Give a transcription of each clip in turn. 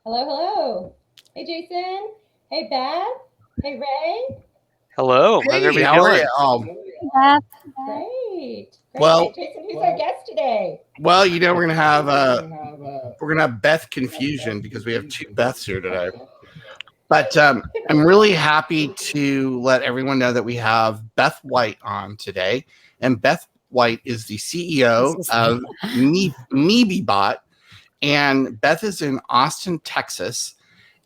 Hello, hello. Hey, Jason. Hey, Beth. Hey, Ray. Hello, how's Hey, everybody how are you? doing? Beth. Great. Great, Well, great. Jason, who's our guest today? we're gonna have Beth confusion because we have two Beths here today. But I'm really happy to let everyone know that we have Beth White on today, and Beth White is the CEO of MeBeBot, and Beth is in Austin, Texas.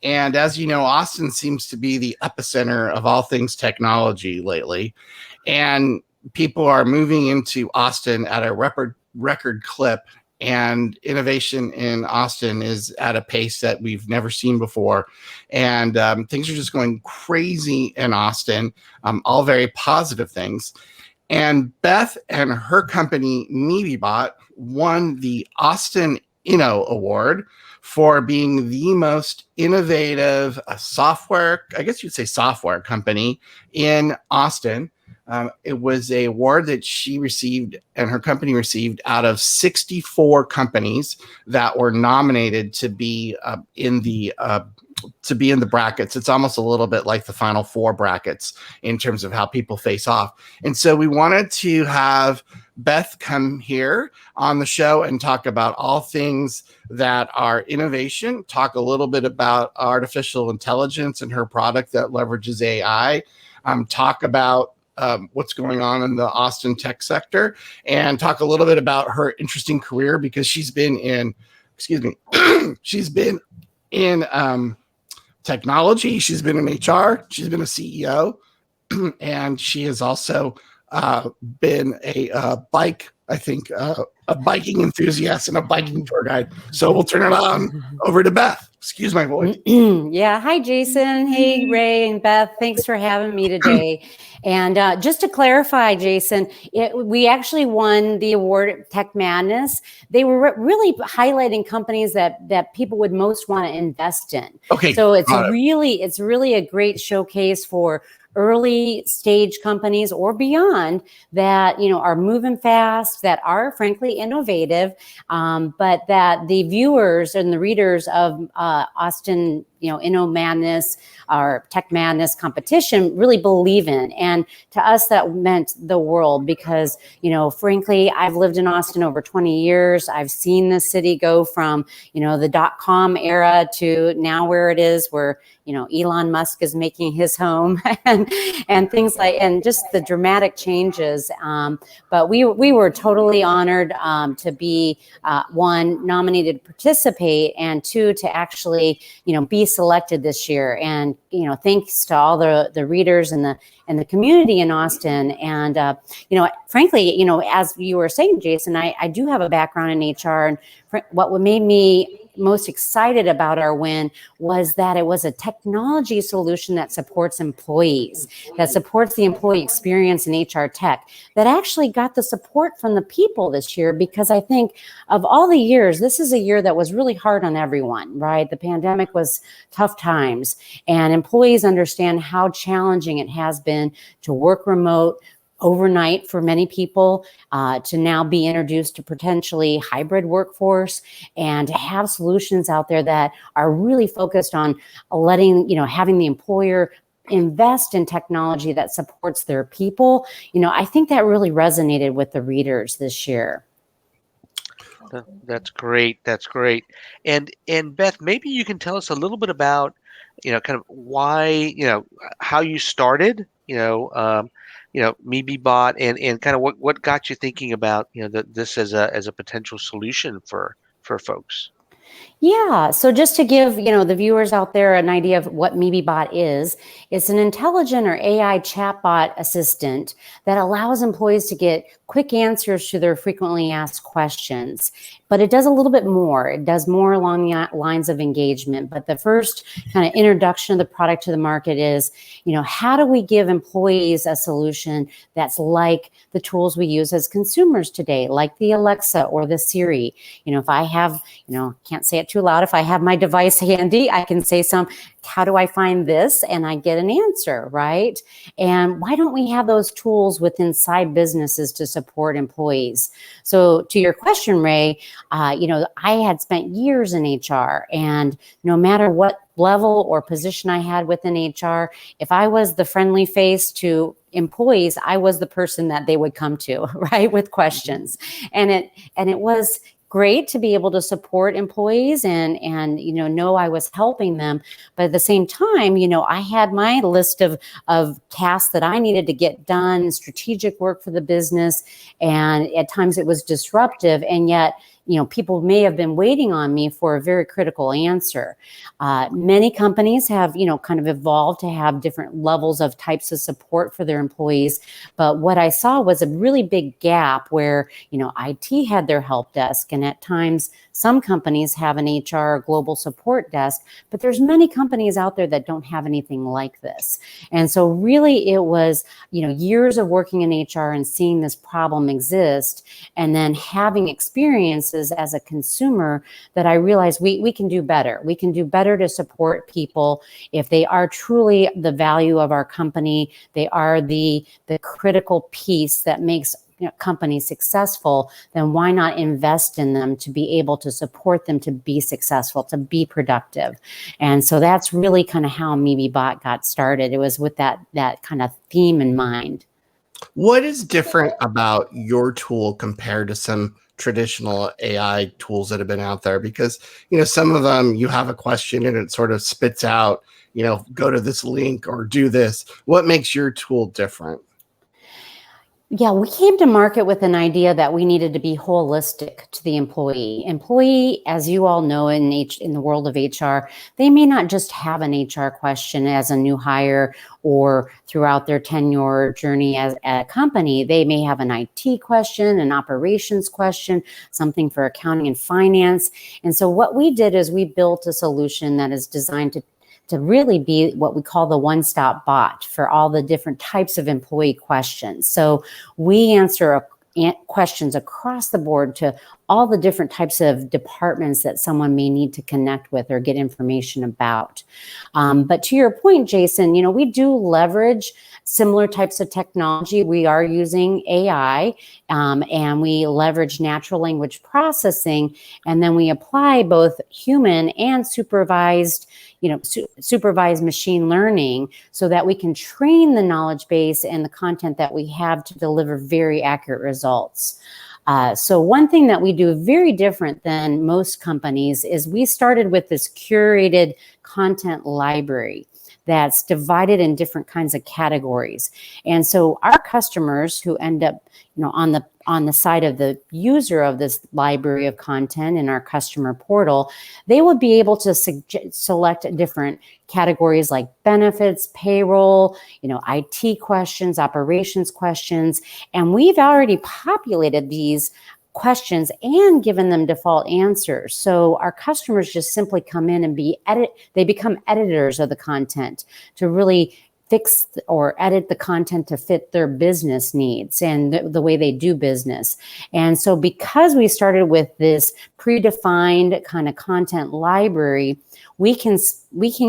And as you know, Austin seems to be the epicenter of all things technology lately. And people are moving into Austin at a record clip. And innovation in Austin is at a pace that we've never seen before. And things are just going crazy in Austin, all very positive things. And Beth and her company, MeBeBot, won the Austin Inno Award for being the most innovative software, I guess you'd say software company in Austin. It was an award that she received and her company received out of 64 companies that were nominated to be in the brackets. It's almost a little bit like the Final Four brackets in terms of how people face off. And so we wanted to have Beth come here on the show and talk about all things that are innovation, talk a little bit about artificial intelligence and her product that leverages AI, talk about what's going on in the Austin tech sector, and talk a little bit about her interesting career because she's been in, she's been in technology, she's been in HR, she's been a CEO, and she has also been a biking enthusiast and a biking tour guide. So we'll turn it on over to Beth. Excuse my voice. Yeah. Hi, Jason. Hey, Ray and Beth. Thanks for having me today. And just to clarify, Jason, we actually won the award at Tech Madness. They were really highlighting companies that people would most want to invest in. Okay. So it's really a great showcase for early stage companies or beyond that, are moving fast, that are frankly innovative, but that the viewers and the readers of Austin, Inno Madness or Tech Madness competition really believe in. And to us, that meant the world because, frankly, I've lived in Austin over 20 years. I've seen the city go from, the .com era to now where it is, where, Elon Musk is making his home and things and just the dramatic changes. But we were totally honored to be one, nominated to participate, and two, to actually, be selected this year. And, thanks to all the readers and the community in Austin. And, frankly, as you were saying, Jason, I do have a background in HR, and what made me most excited about our win was that it was a technology solution that supports employees, that supports the employee experience in HR tech, that actually got the support from the people this year. Because I think of all the years, this is a year that was really hard on everyone, right? The pandemic was tough times, and employees understand how challenging it has been to work remote overnight for many people, to now be introduced to potentially hybrid workforce, and to have solutions out there that are really focused on having the employer invest in technology that supports their people. I think that really resonated with the readers this year. That's great. That's great. And Beth, maybe you can tell us a little bit about, kind of why, how you started, MeBeBot, and kind of what got you thinking about, this as a potential solution for folks. Yeah. So just to give, the viewers out there an idea of what MeBeBot is, it's an intelligent or AI chatbot assistant that allows employees to get quick answers to their frequently asked questions. But it does a little bit more. It does more along the lines of engagement. But the first kind of introduction of the product to the market is, how do we give employees a solution that's like the tools we use as consumers today, like the Alexa or the Siri? If I have, can't can't say it too loud. If I have my device handy, I can say how do I find this? And I get an answer, right? And why don't we have those tools within side businesses to support employees? So to your question, Ray, I had spent years in HR, and no matter what level or position I had within HR, if I was the friendly face to employees, I was the person that they would come to, right, with questions. And it was great to be able to support employees and know I was helping them. But at the same time, I had my list of tasks that I needed to get done, strategic work for the business. And at times it was disruptive. And yet, people may have been waiting on me for a very critical answer. Many companies have, kind of evolved to have different levels of types of support for their employees. But what I saw was a really big gap where, IT had their help desk, and at times some companies have an HR global support desk, but there's many companies out there that don't have anything like this. And so really it was, years of working in HR and seeing this problem exist, and then having experiences as a consumer that I realized we can do better. We can do better to support people if they are truly the value of our company. They are the critical piece that makes companies successful. Then why not invest in them to be able to support them to be successful, to be productive? And so that's really kind of how MeBeBot got started. It was with that kind of theme in mind. What is different about your tool compared to some traditional AI tools that have been out there? Because, some of them, you have a question and it sort of spits out, go to this link or do this. What makes your tool different? Yeah, we came to market with an idea that we needed to be holistic to the employee. Employee, as you all know, in the world of HR, they may not just have an HR question as a new hire or throughout their tenure journey at a company. They may have an IT question, an operations question, something for accounting and finance. And so what we did is we built a solution that is designed to really be what we call the one-stop bot for all the different types of employee questions. So we answer questions across the board to all the different types of departments that someone may need to connect with or get information about. But to your point, Jason, we do leverage similar types of technology. We are using AI, and we leverage natural language processing, and then we apply both human and supervised machine learning so that we can train the knowledge base and the content that we have to deliver very accurate results. So one thing that we do very different than most companies is we started with this curated content library that's divided in different kinds of categories. And so our customers who end up, on the side of the user of this library of content in our customer portal, they will be able to select different categories like benefits, payroll, IT questions, operations questions. And we've already populated these questions and given them default answers. So our customers just simply come in and they become editors of the content to really fix or edit the content to fit their business needs and the way they do business. And so because we started with this predefined kind of content library, we can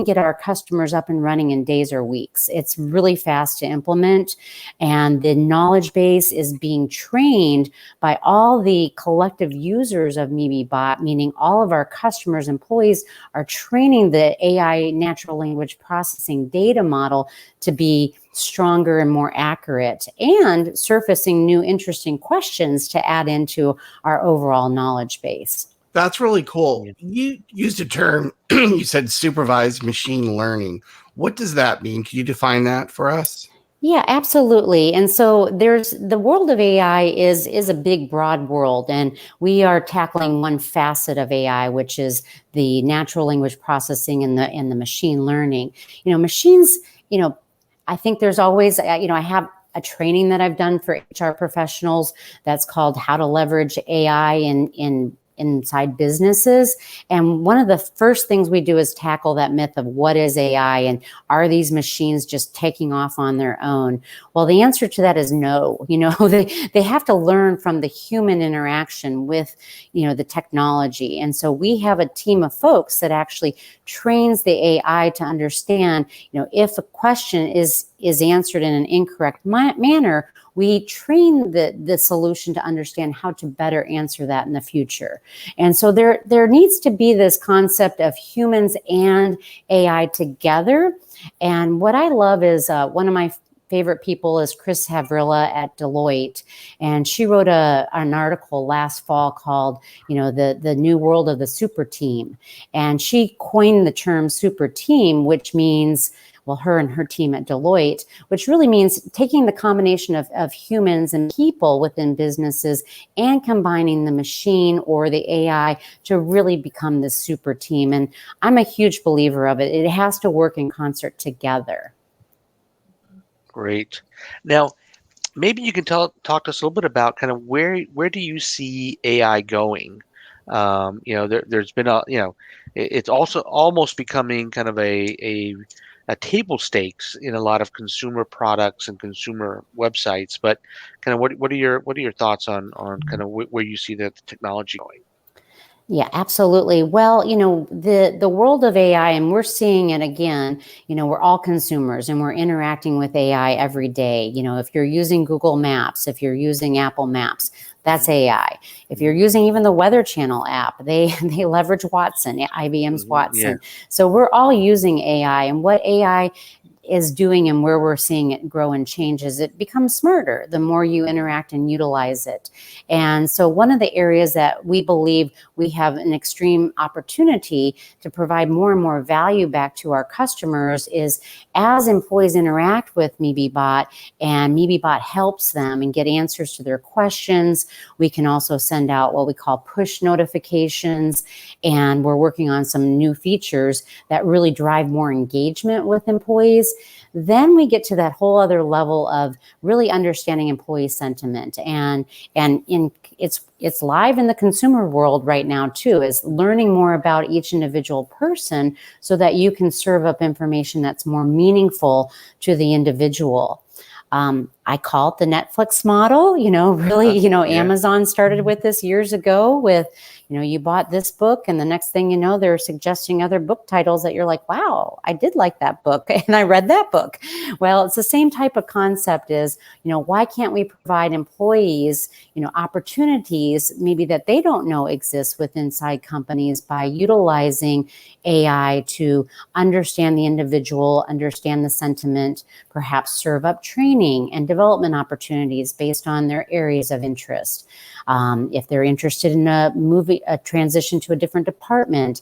get our customers up and running in days or weeks. It's really fast to implement, and the knowledge base is being trained by all the collective users of MeBeBot, meaning all of our customers, employees are training the AI natural language processing data model to be stronger and more accurate, and surfacing new interesting questions to add into our overall knowledge base. That's really cool. You used a term, you said supervised machine learning. What does that mean? Can you define that for us? Yeah, absolutely. And so there's the world of AI is a big, broad world, and we are tackling one facet of AI, which is the natural language processing and the machine learning. Machines, I think there's always, I have a training that I've done for HR professionals that's called How to Leverage AI in inside businesses. And one of the first things we do is tackle that myth of what is AI and are these machines just taking off on their own? Well, the answer to that is no. They have to learn from the human interaction with, the technology. And so we have a team of folks that actually trains the AI to understand, if a question is answered in an incorrect manner, we train the solution to understand how to better answer that in the future. And so there needs to be this concept of humans and AI together. And what I love is one of my favorite people is Chris Havrilla at Deloitte. And she wrote an article last fall called, the new world of the super team. And she coined the term super team, which means, well, her and her team at Deloitte, which really means taking the combination of humans and people within businesses and combining the machine or the AI to really become this super team. And I'm a huge believer of it. It has to work in concert together. Great. Now, maybe you can talk to us a little bit about kind of where do you see AI going? There's been it's also almost becoming kind of a table stakes in a lot of consumer products and consumer websites. But kind of what are your thoughts on kind of where you see the technology going? Yeah, absolutely. Well, the world of AI, and we're seeing it again, we're all consumers and we're interacting with AI every day. If you're using Google Maps, if you're using Apple Maps, that's AI. If you're using even the Weather Channel app, they leverage Watson, IBM's Watson. Yeah. So we're all using AI, and what AI is doing and where we're seeing it grow and change is it becomes smarter the more you interact and utilize it. And so one of the areas that we believe we have an extreme opportunity to provide more and more value back to our customers is as employees interact with MeBeBot and MeBeBot helps them and get answers to their questions, we can also send out what we call push notifications. And we're working on some new features that really drive more engagement with employees. Then we get to that whole other level of really understanding employee sentiment, and it's live in the consumer world right now too, is learning more about each individual person so that you can serve up information that's more meaningful to the individual. I call it the Netflix model. Amazon started with this years ago with, you bought this book and the next thing you know, they're suggesting other book titles that you're like, wow, I did like that book and I read that book. Well, it's the same type of concept is, why can't we provide employees, opportunities maybe that they don't know exist with inside companies by utilizing AI to understand the individual, understand the sentiment, perhaps serve up training and development opportunities based on their areas of interest. If they're interested in a transition to a different department,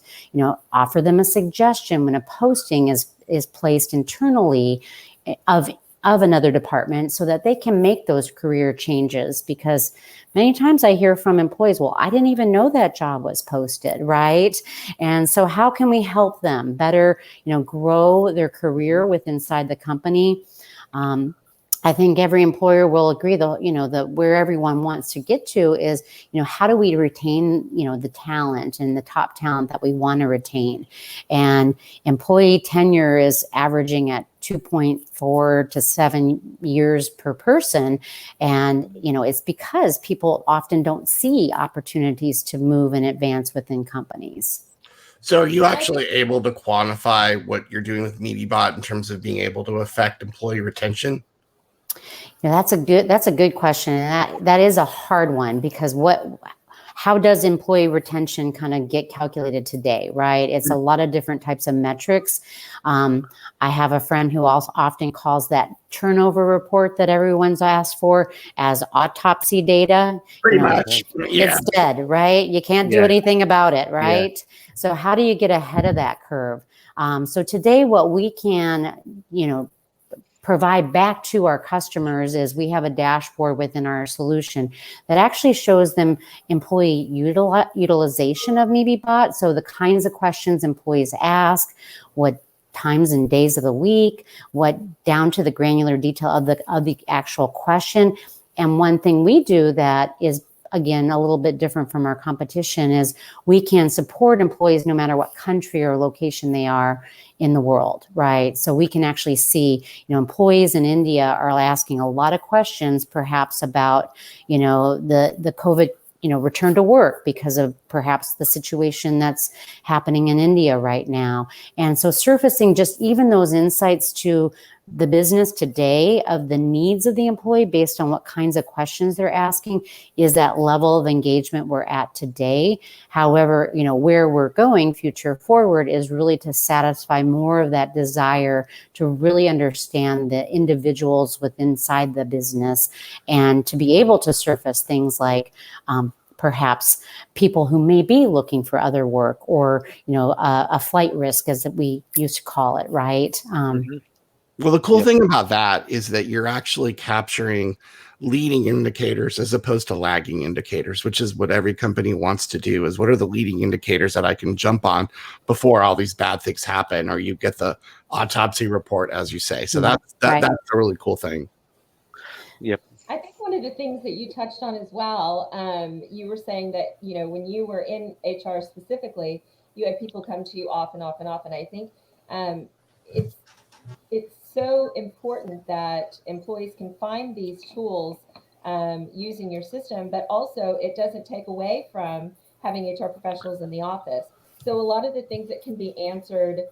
offer them a suggestion when a posting is placed internally of another department so that they can make those career changes. Because many times I hear from employees, well, I didn't even know that job was posted, right? And so how can we help them better, grow their career inside the company? I think every employer will agree that where everyone wants to get to is, how do we retain, the talent and the top talent that we want to retain? And employee tenure is averaging at 2.4 to 7 years per person. And, it's because people often don't see opportunities to move and advance within companies. So are you actually able to quantify what you're doing with MeBeBot in terms of being able to affect employee retention? That's a good question. And that is a hard one because how does employee retention kind of get calculated today, right? It's a lot of different types of metrics. I have a friend who also often calls that turnover report that everyone's asked for as autopsy data. Pretty much. Yeah. It's dead, right? You can't do anything about it, right? Yeah. So how do you get ahead of that curve? So today what we can, provide back to our customers is we have a dashboard within our solution that actually shows them employee utilization of MeBeBot. So the kinds of questions employees ask, what times and days of the week, what down to the granular detail of the actual question. And one thing we do that is again, a little bit different from our competition is we can support employees no matter what country or location they are in the world, right? So we can actually see, employees in India are asking a lot of questions, perhaps about, the COVID, return to work because of perhaps the situation that's happening in India right now. And so surfacing just even those insights to the business today of the needs of the employee based on what kinds of questions they're asking is that level of engagement we're at today. However, where we're going future forward is really to satisfy more of that desire to really understand the individuals within inside the business and to be able to surface things like perhaps people who may be looking for other work or, a flight risk as we used to call it, right? Well, the cool Yep. thing about that is that you're actually capturing leading indicators as opposed to lagging indicators, which is what every company wants to do, is what are the leading indicators that I can jump on before all these bad things happen, or you get the autopsy report, as you say. So that's a really cool thing. Yep. I think one of the things that you touched on as well, you were saying that, when you were in HR specifically, you had people come to you off and off and off. And I think it's so important that employees can find these tools using your system, but also it doesn't take away from having HR professionals in the office. So a lot of the things that can be answered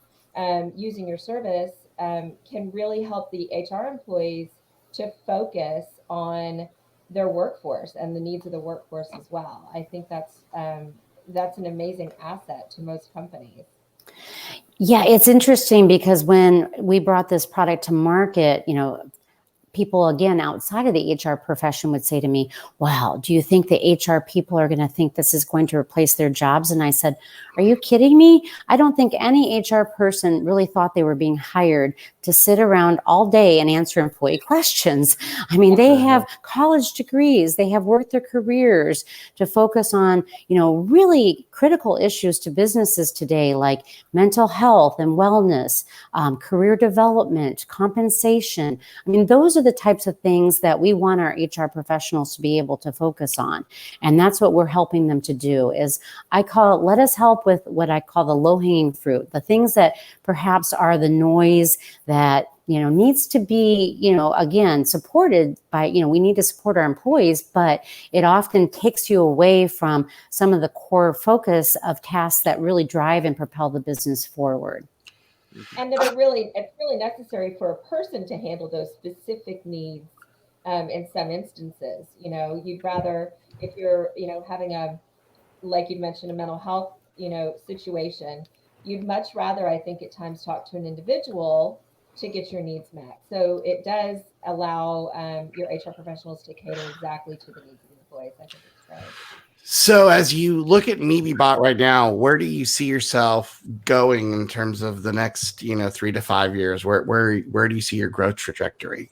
using your service can really help the HR employees to focus on their workforce and the needs of the workforce as well. I think that's an amazing asset to most companies. Yeah, it's interesting because when we brought this product to market, people, again, outside of the HR profession would say to me, wow, do you think the HR people are going to think this is going to replace their jobs? And I said, are you kidding me? I don't think any HR person really thought they were being hired to sit around all day and answer employee questions. I mean, they have college degrees, they have worked their careers to focus on, really critical issues to businesses today, like mental health and wellness, career development, compensation. I mean, those are the types of things that we want our HR professionals to be able to focus on. And that's what we're helping them to do is let us help with what I call the low-hanging fruit, the things that perhaps are the noise that needs to be, again, supported by, we need to support our employees, but it often takes you away from some of the core focus of tasks that really drive and propel the business forward. And that it's really necessary for a person to handle those specific needs in some instances. You'd rather, if you're, having like you mentioned, a mental health, situation, you'd much rather, I think, at times talk to an individual to get your needs met. So it does allow your HR professionals to cater exactly to the needs of the employees. I think it's great. So as you look at MeBeBot right now, where do you see yourself going in terms of the next, 3 to 5 years? Where do you see your growth trajectory?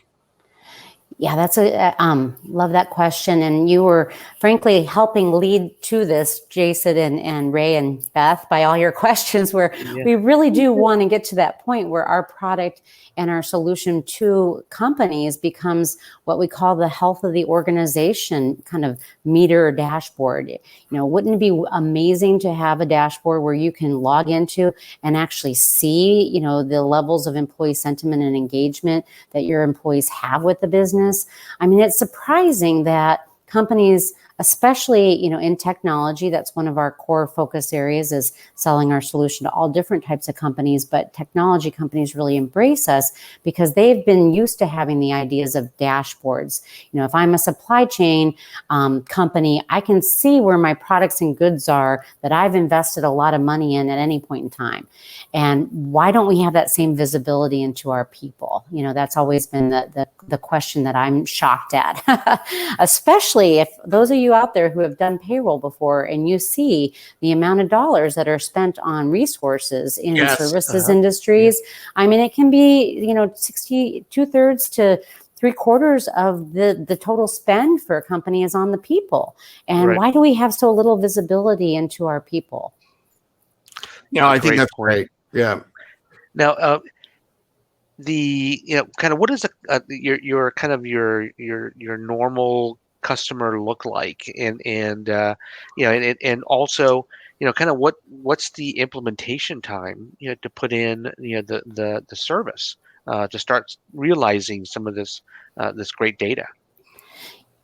Yeah, that's love that question. And you were frankly helping lead to this, Jason and Ray and Beth, by all your questions where we really do want to get to that point where our product and our solution to companies becomes what we call the health of the organization kind of meter or dashboard. Wouldn't it be amazing to have a dashboard where you can log into and actually see, the levels of employee sentiment and engagement that your employees have with the business? I mean, it's surprising that companies, especially, in technology, that's one of our core focus areas is selling our solution to all different types of companies, but technology companies really embrace us because they've been used to having the ideas of dashboards. If I'm a supply chain company, I can see where my products and goods are that I've invested a lot of money in at any point in time. And why don't we have that same visibility into our people? That's always been the question that I'm shocked at, especially if those of you out there who have done payroll before and you see the amount of dollars that are spent on resources in services industries. I mean, it can be, 2/3 to 3/4 of the total spend for a company is on the people. And why do we have so little visibility into our people? I think that's great. Yeah. Now, kind of what is your kind of your normal customer look like, and also, kind of what's the implementation time, to put in, the service, to start realizing some of this great data.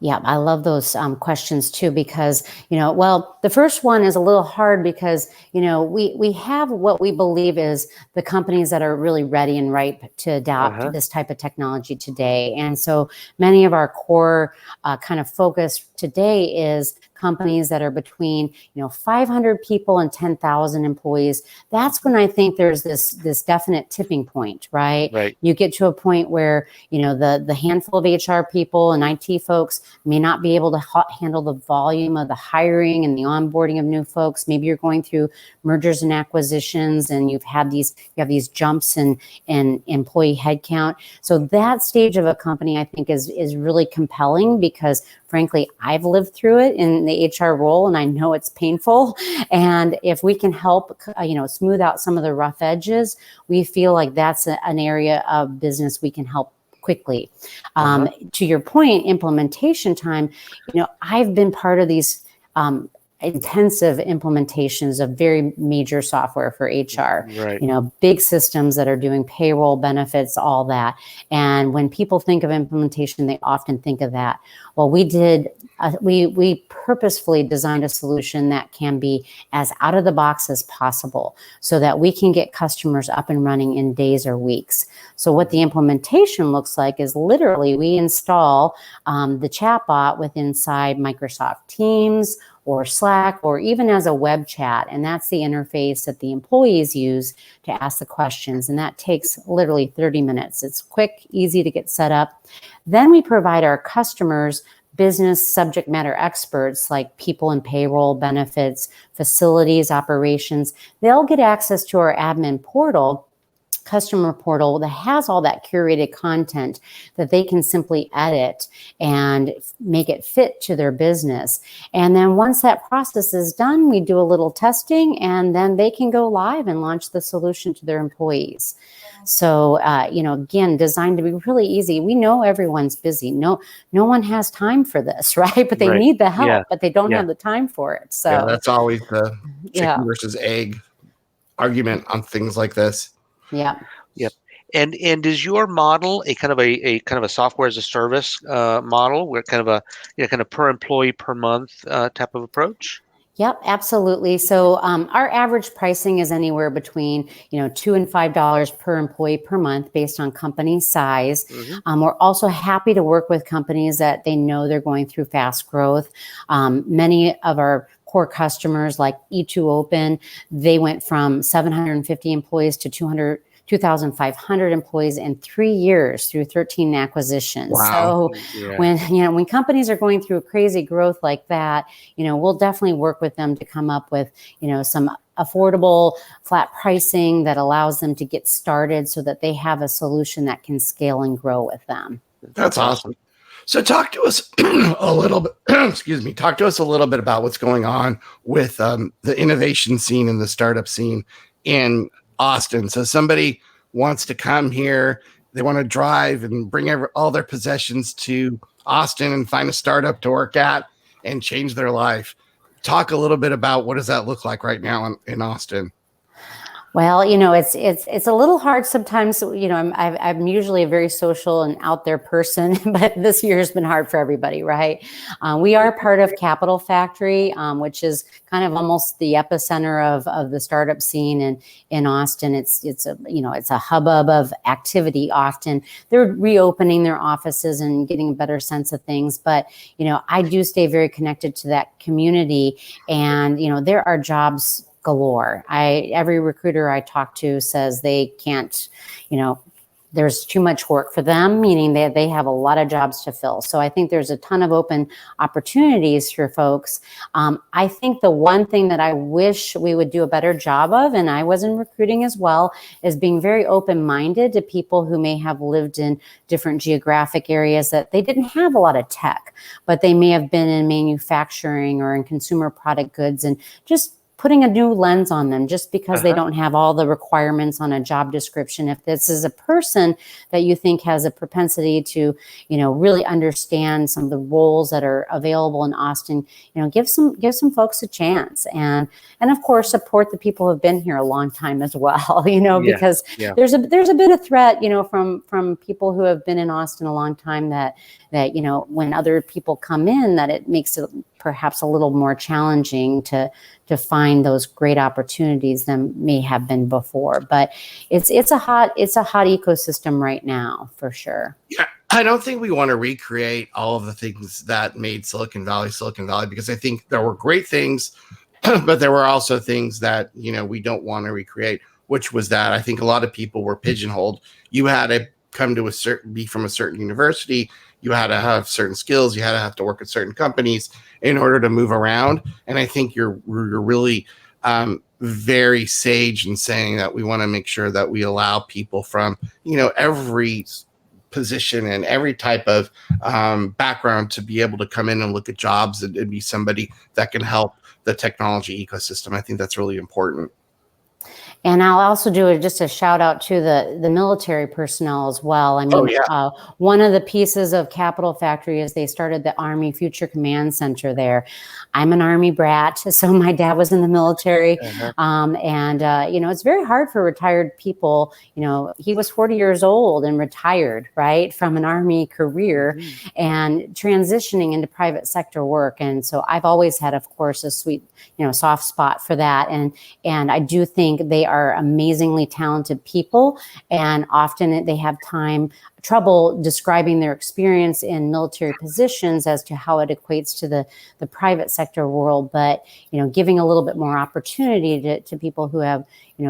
Yeah, I love those questions too, because, well, the first one is a little hard because, we have what we believe is the companies that are really ready and ripe to adopt this type of technology today. And so many of our core kind of focus today is companies that are between 500 people and 10,000 employees. That's when I think there's this definite tipping point, right? Right. You get to a point where the handful of HR people and IT folks may not be able to handle the volume of the hiring and the onboarding of new folks. Maybe you're going through mergers and acquisitions, and you have these jumps in employee headcount. So that stage of a company, I think, is really compelling because, frankly, I've lived through it in the HR role, and I know it's painful. And if we can help, smooth out some of the rough edges, we feel like that's an area of business we can help quickly. To your point, implementation time, I've been part of these intensive implementations of very major software for HR, Right. Big systems that are doing payroll, benefits, all that. And when people think of implementation, they often think of that. Well, we purposefully designed a solution that can be as out of the box as possible so that we can get customers up and running in days or weeks. So what the implementation looks like is literally we install the chatbot inside Microsoft Teams or Slack, or even as a web chat. And that's the interface that the employees use to ask the questions. And that takes literally 30 minutes. It's quick, easy to get set up. Then we provide our customers business subject matter experts like people in payroll, benefits, facilities, operations. They'll get access to our admin portal, customer portal, that has all that curated content that they can simply edit and make it fit to their business. And then once that process is done, we do a little testing, and then they can go live and launch the solution to their employees. So, again, designed to be really easy. We know everyone's busy. No one has time for this, right? But they need the help, but they don't have the time for it. So that's always the chicken versus egg argument on things like this. Yeah. Yep. And is your model a kind of a software as a service model, where kind of a per employee per month type of approach? Yep, absolutely. So our average pricing is anywhere between $2 and $5 per employee per month, based on company size. Mm-hmm. We're also happy to work with companies that they know they're going through fast growth. Many of our core customers, like E2Open, they went from 750 employees to 2,500 employees in 3 years through 13 acquisitions. Wow. So when companies are going through crazy growth like that, we'll definitely work with them to come up with, some affordable flat pricing that allows them to get started so that they have a solution that can scale and grow with them. That's awesome. So talk to us a little bit, talk to us a little bit about what's going on with the innovation scene and the startup scene in Austin. So somebody wants to come here, they want to drive and bring all their possessions to Austin and find a startup to work at and change their life. Talk a little bit about what does that look like right now in Austin? Well, it's a little hard sometimes. I'm usually a very social and out there person, but this year has been hard for everybody, right? We are part of Capital Factory, which is kind of almost the epicenter of the startup scene in Austin. It's a hubbub of activity. Often they're reopening their offices and getting a better sense of things, but I do stay very connected to that community, and there are jobs galore. Every recruiter I talk to says they can't, there's too much work for them, meaning they have a lot of jobs to fill. So I think there's a ton of open opportunities for folks. I think the one thing that I wish we would do a better job of, and I was in recruiting as well, is being very open-minded to people who may have lived in different geographic areas that they didn't have a lot of tech, but they may have been in manufacturing or in consumer product goods, and just putting a new lens on them just because they don't have all the requirements on a job description. If this is a person that you think has a propensity to, really understand some of the roles that are available in Austin, give some folks a chance, and of course support the people who have been here a long time as well, because there's a bit of threat, from people who have been in Austin a long time that when other people come in, that it makes it perhaps a little more challenging to find those great opportunities than may have been before. But it's a hot ecosystem right now, for sure. Yeah, I don't think we want to recreate all of the things that made Silicon Valley, because I think there were great things, but there were also things that, we don't want to recreate, which was that I think a lot of people were pigeonholed. You had to come to be from a certain university. You had to have certain skills. You had to have to work at certain companies in order to move around. And I think you're really very sage in saying that we want to make sure that we allow people from, every position and every type of background to be able to come in and look at jobs and be somebody that can help the technology ecosystem. I think that's really important. And I'll also do just a shout out to the military personnel as well. I mean, one of the pieces of Capital Factory is they started the Army Future Command Center there. I'm an Army brat, so my dad was in the military. It's very hard for retired people. He was 40 years old and retired, right, from an Army career and transitioning into private sector work. And so I've always had, of course, a sweet, soft spot for that. And I do think they are amazingly talented people, and often they have trouble describing their experience in military positions as to how it equates to the private sector world. But giving a little bit more opportunity to people who have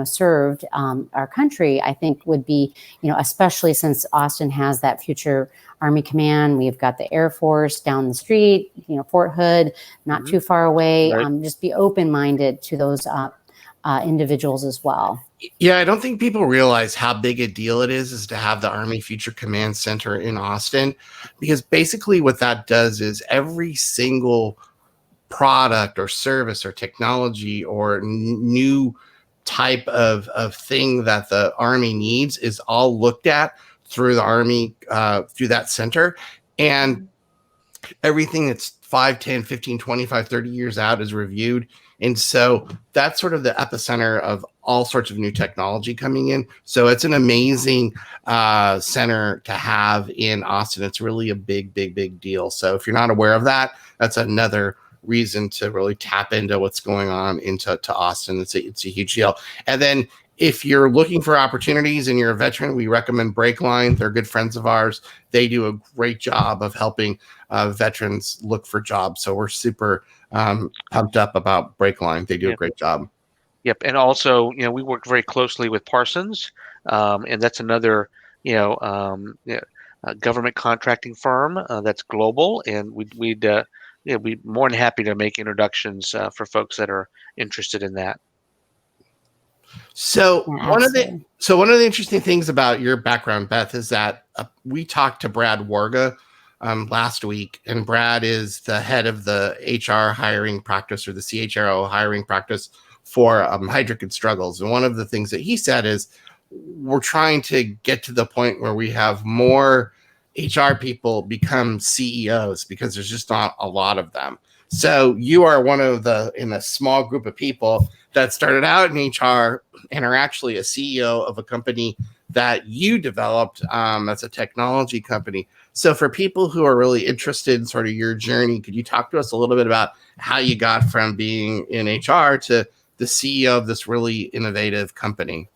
served our country, I think would be, especially since Austin has that future Army Command. We've got the Air Force down the street, Fort Hood, not too far away. Right. Just be open-minded to those individuals as well. Yeah, I don't think people realize how big a deal it is to have the Army Future Command Center in Austin, because basically what that does is every single product or service or technology or new type of thing that the Army needs is all looked at through the Army, through that center. And everything that's 5, 10, 15, 25, 30 years out is reviewed. And so that's sort of the epicenter of all sorts of new technology coming in. So it's an amazing center to have in Austin. It's really a big, big, big deal. So if you're not aware of that, that's another reason to really tap into what's going on into Austin. It's a huge deal. And then if you're looking for opportunities and you're a veteran, we recommend Breakline. They're good friends of ours. They do a great job of helping veterans look for jobs. So we're super pumped up about Breakline. They do a great job. Yep. And also, we work very closely with Parsons, and that's another, government contracting firm that's global. And we'd be more than happy to make introductions for folks that are interested in that. So one of the interesting things about your background, Beth, is that we talked to Brad Warga last week, and Brad is the head of the HR hiring practice, or the CHRO hiring practice for Heidrick and Struggles. And one of the things that he said is we're trying to get to the point where we have more HR people become CEOs because there's just not a lot of them. So you are one of in a small group of people that started out in HR and are actually a CEO of a company that you developed as a technology company. So for people who are really interested in sort of your journey, could you talk to us a little bit about how you got from being in HR to the CEO of this really innovative company?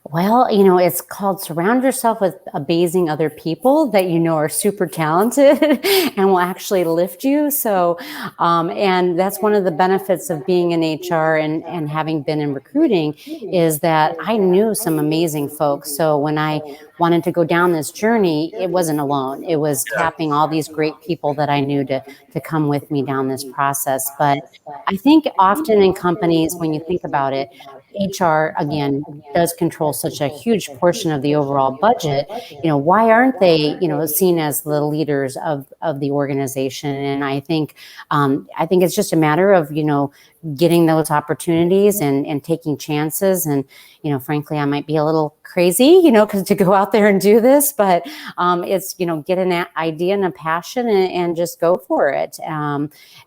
Well, it's called surround yourself with amazing other people that are super talented and will actually lift you. So, and that's one of the benefits of being in HR and having been in recruiting, is that I knew some amazing folks. So when I wanted to go down this journey, it wasn't alone. It was tapping all these great people that I knew to come with me down this process. But I think often in companies, when you think about it, HR, again, does control such a huge portion of the overall budget. Why aren't they, seen as the leaders of the organization? And I think it's just a matter of, getting those opportunities and taking chances. And, frankly, I might be a little crazy, because to go out there and do this, but it's, get an idea and a passion and just go for it.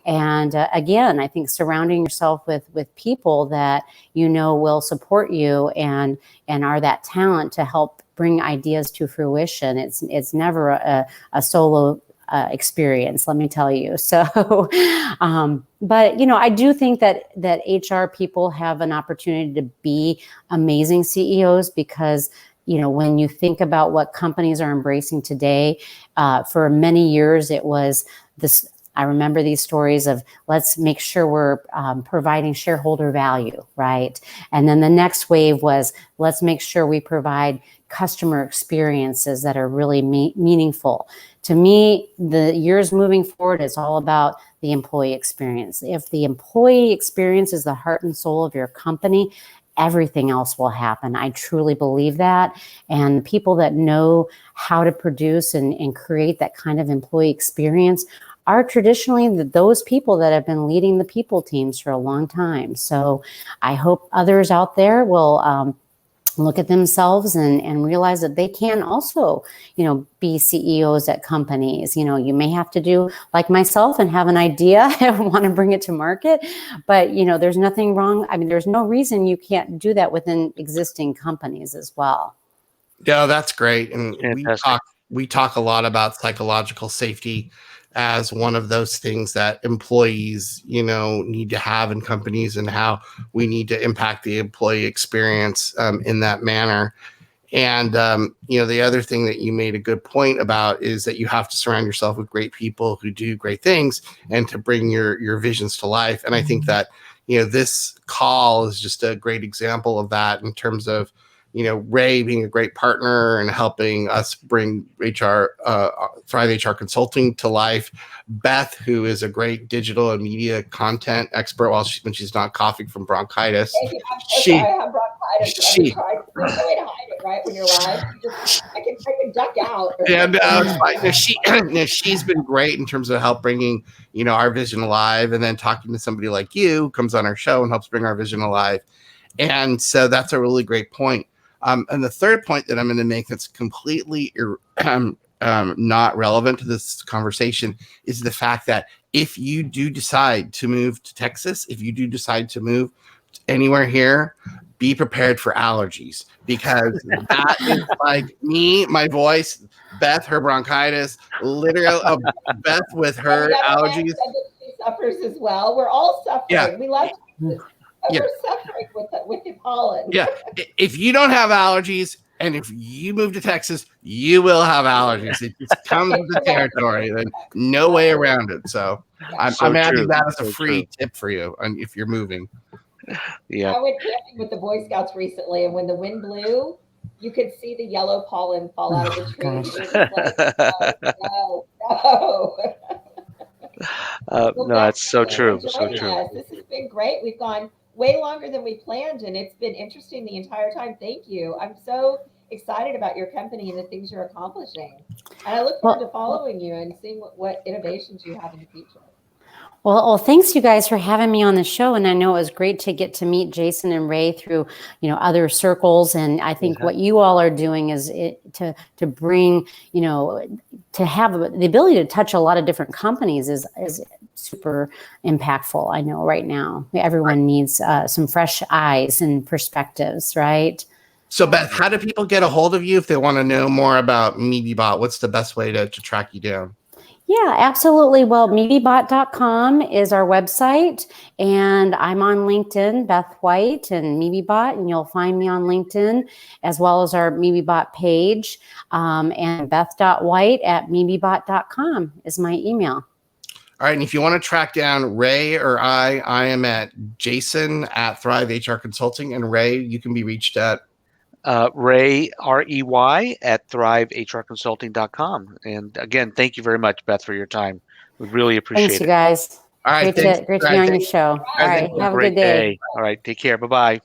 Again, I think surrounding yourself with people that will support you and are that talent to help bring ideas to fruition. It's never a solo experience, let me tell you. So, but I do think that HR people have an opportunity to be amazing CEOs because when you think about what companies are embracing today, for many years it was this. I remember these stories of let's make sure we're providing shareholder value, right? And then the next wave was let's make sure we provide customer experiences that are really meaningful. To me, the years moving forward, it's all about the employee experience. If the employee experience is the heart and soul of your company, everything else will happen. I truly believe that. And the people that know how to produce and create that kind of employee experience are traditionally those people that have been leading the people teams for a long time. So I hope others out there will look at themselves and realize that they can also, be CEOs at companies. You may have to do like myself and have an idea and want to bring it to market, but there's nothing wrong. I mean, there's no reason you can't do that within existing companies as well. Yeah, that's great. And Fantastic. we talk a lot about psychological safety as one of those things that employees, need to have in companies and how we need to impact the employee experience in that manner. And, the other thing that you made a good point about is that you have to surround yourself with great people who do great things and to bring your visions to life. And I think that, this call is just a great example of that in terms of, Ray being a great partner and helping us bring Thrive HR Consulting to life. Beth, who is a great digital and media content expert when she's not coughing from bronchitis. Thank you. I'm so sorry, I have bronchitis. There's no way to hide it, right? When you're live, I can duck out. And she's been great in terms of help bringing, our vision alive, and then talking to somebody like you who comes on our show and helps bring our vision alive. And so that's a really great point. And the third point that I'm going to make that's completely not relevant to this conversation is the fact that if you do decide to move to Texas, if you do decide to move anywhere here, be prepared for allergies, because that is like me, my voice, Beth, her bronchitis, literally Beth with her allergies. She suffers as well. We're all suffering. Yeah. We love Texas. We're suffering with the pollen. Yeah. If you don't have allergies, and if you move to Texas, you will have allergies. It just comes with the territory. Then no way around it. So I'm adding that as a free tip for you, and if you're moving. Yeah. I went camping with the Boy Scouts recently, and when the wind blew, you could see the yellow pollen fall out of the trees. It was like, no. No, that's so true. So true. Us. This has been great. We've gone way longer than we planned, and it's been interesting the entire time. Thank you. I'm so excited about your company and the things you're accomplishing. And I look forward to following you and seeing what innovations you have in the future. Well, thanks you guys for having me on the show. And I know it was great to get to meet Jason and Ray through, other circles. And I think what you all are doing is to bring, to have the ability to touch a lot of different companies is super impactful. I know right now everyone needs some fresh eyes and perspectives, right? So Beth, how do people get a hold of you if they want to know more about MeBeBot? What's the best way to track you down? Yeah, absolutely. Well, MeBeBot.com is our website, and I'm on LinkedIn, Beth White and MeBeBot, and you'll find me on LinkedIn, as well as our MeBeBot page, and beth.white@mebebot.com is my email. All right, and if you want to track down Ray or I am at Jason at Thrive HR Consulting, and Ray, you can be reached at Ray, REY, at thrivehrconsulting.com. And again, thank you very much, Beth, for your time. We really appreciate it. Thanks, you guys. All right, great to be on your show. All right, have a good day. All right, take care. Bye-bye.